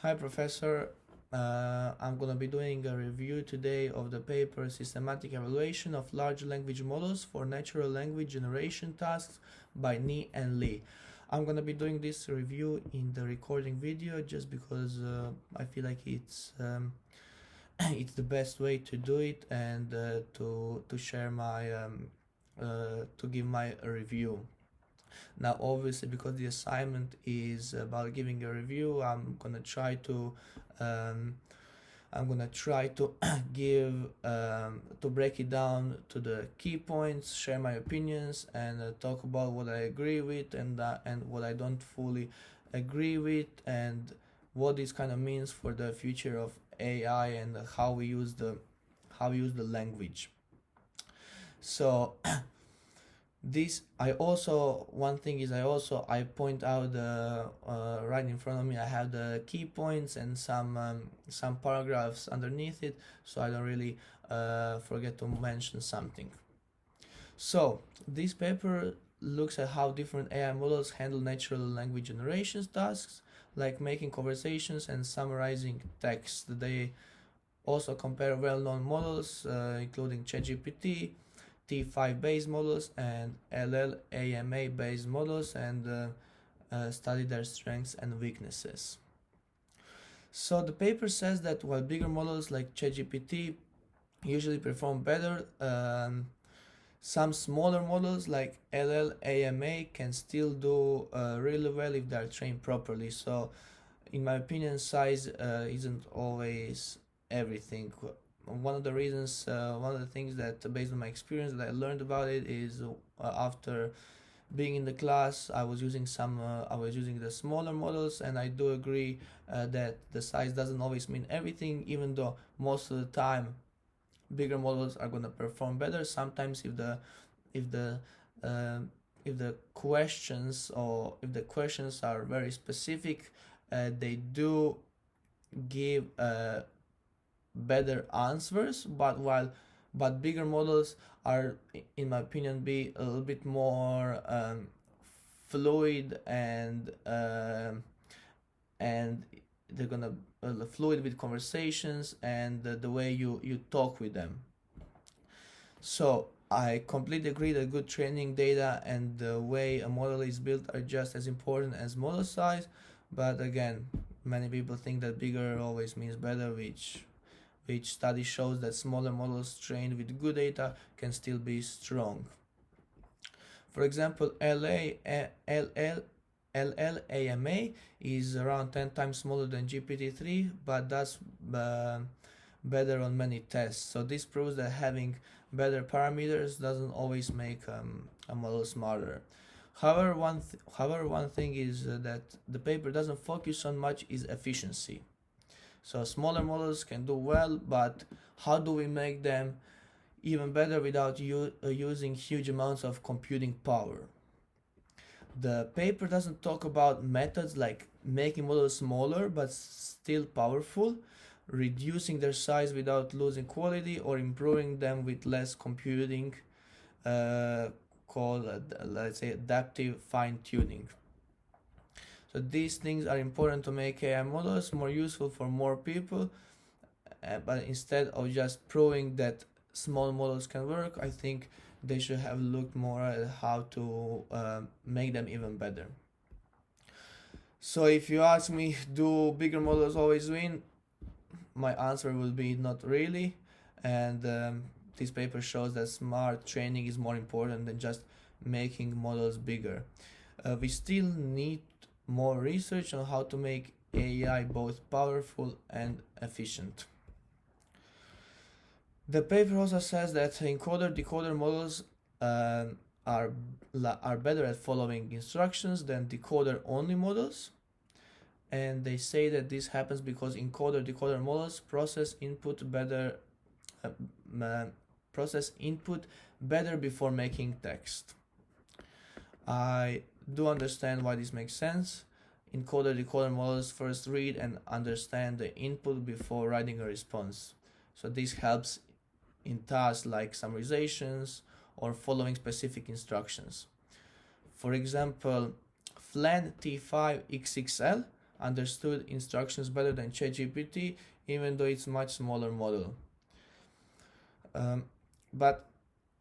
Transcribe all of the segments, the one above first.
Hi, Professor. I'm going to be doing a review today of the paper Systematic Evaluation of Large Language Models for Natural Language Generation Tasks by Ni and Lee. I'm going to be doing this review in the recording video just because I feel like it's it's the best way to do it and to share my to give my review. Now, obviously, because the assignment is about giving a review, um, I'm gonna try to give to break it down to the key points, share my opinions, and talk about what I agree with and what I don't fully agree with, and what this kind of means for the future of AI and how we use the language. So this I also one thing is I point out right in front of me I have the key points and some paragraphs underneath it, so I don't really forget to mention something. So this paper looks at how different AI models handle natural language generation tasks like making conversations and summarizing text. They also compare well-known models including ChatGPT, T5 based models and LLM based models, and study their strengths and weaknesses. So the paper says that while bigger models like ChatGPT usually perform better, some smaller models like LLM can still do really well if they are trained properly. So in my opinion, size isn't always everything. One of the things that, based on my experience, that I learned about it is after being in the class, I was using the smaller models, and I do agree that the size doesn't always mean everything, even though most of the time bigger models are gonna perform better. Sometimes if the questions are very specific, they do give better answers, but bigger models are, in my opinion, be a little bit more fluid, and they're gonna fluid with conversations and the way you talk with them. So I completely agree that good training data and the way a model is built are just as important as model size, but again, many people think that bigger always means better, which study shows that smaller models trained with good data can still be strong. For example, LLAMA is around 10 times smaller than GPT-3, but that's better on many tests. So this proves that having better parameters doesn't always make a model smarter. However, one thing is that the paper doesn't focus on much is efficiency. So smaller models can do well, but how do we make them even better without using huge amounts of computing power? The paper doesn't talk about methods like making models smaller but still powerful, reducing their size without losing quality, or improving them with less computing, called, let's say, adaptive fine-tuning. So these things are important to make AI models more useful for more people, but instead of just proving that small models can work, I think they should have looked more at how to make them even better. So if you ask me, do bigger models always win? My answer will be not really, and this paper shows that smart training is more important than just making models bigger. We still need more research on how to make AI both powerful and efficient. The paper also says that encoder-decoder models are better at following instructions than decoder-only models, and they say that this happens because encoder-decoder models process input better before making text. I do understand why this makes sense. Encoder-decoder models first read and understand the input before writing a response. So this helps in tasks like summarizations or following specific instructions. For example, FLAN T5 XXL understood instructions better than ChatGPT, even though it's much smaller model. But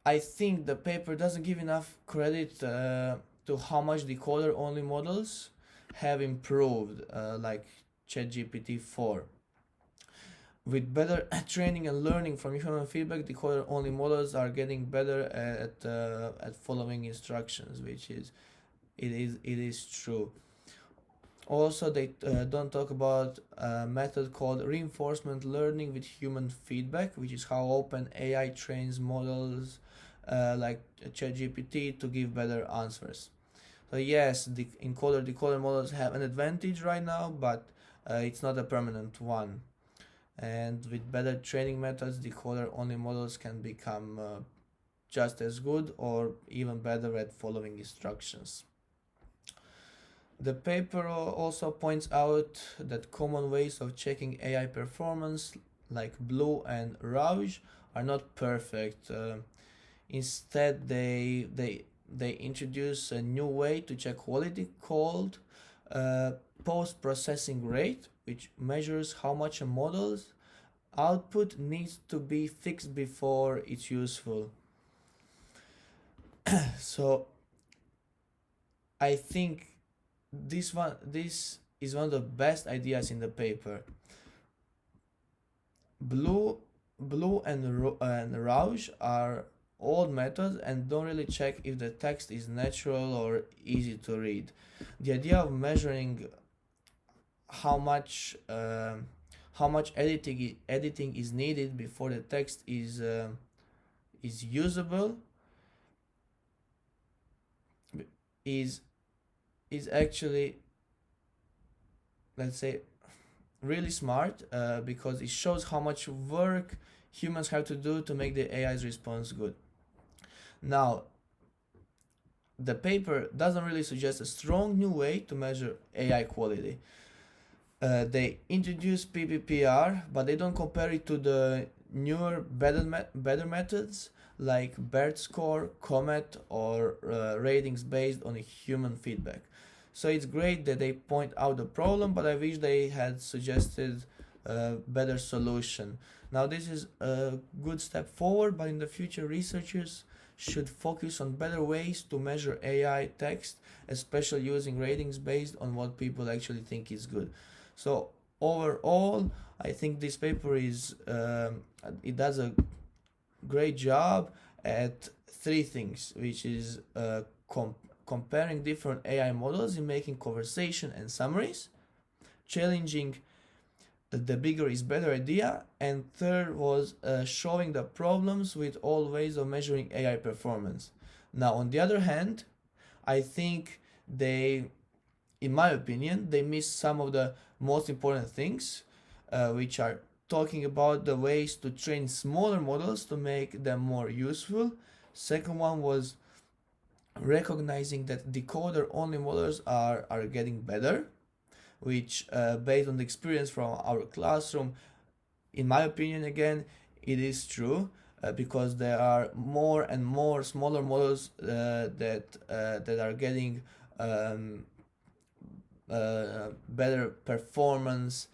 I think the paper doesn't give enough credit to how much decoder-only models have improved, like ChatGPT 4. With better training and learning from human feedback, decoder-only models are getting better at following instructions, which is it is true. Also, they don't talk about a method called reinforcement learning with human feedback, which is how OpenAI trains models like ChatGPT to give better answers. So yes, the encoder-decoder models have an advantage right now, but it's not a permanent one. And with better training methods, decoder-only models can become just as good or even better at following instructions. The paper also points out that common ways of checking AI performance, like Blue and Rouge, are not perfect. Instead, they introduce a new way to check quality called post-processing rate, which measures how much a model's output needs to be fixed before it's useful. So I think this is one of the best ideas in the paper. Blue and Rouge are old methods and don't really check if the text is natural or easy to read. The idea of measuring how much editing is needed before the text is usable is actually, let's say, really smart because it shows how much work humans have to do to make the AI's response good. Now, the paper doesn't really suggest a strong new way to measure AI quality. They introduce PPPR, but they don't compare it to the newer, better methods like BERT score, Comet, or ratings based on human feedback. So it's great that they point out the problem, but I wish they had suggested a better solution. Now, this is a good step forward, but in the future, researchers should focus on better ways to measure AI text, especially using ratings based on what people actually think is good. So overall, I think this paper it does a great job at three things, which is comparing different AI models in making conversation and summaries, challenging the bigger is better idea, and third was showing the problems with all ways of measuring AI performance. Now, on the other hand, I think in my opinion, they missed some of the most important things, which are talking about the ways to train smaller models to make them more useful. Second one was recognizing that decoder-only models are getting better, which based on the experience from our classroom, in my opinion, again, it is true because there are more and more smaller models that are getting better performance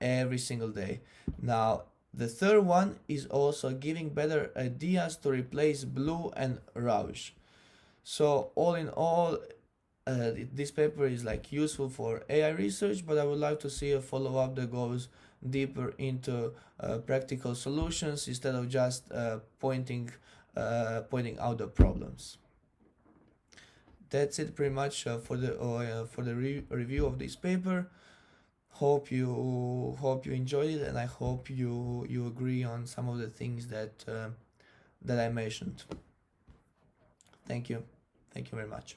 every single day. Now, the third one is also giving better ideas to replace Blue and Rouge. So all in all, this paper is like useful for AI research, but I would like to see a follow-up that goes deeper into practical solutions instead of just pointing out the problems. That's it pretty much for the review of this paper. Hope you enjoyed it, and I hope you agree on some of the things that I mentioned. Thank you very much.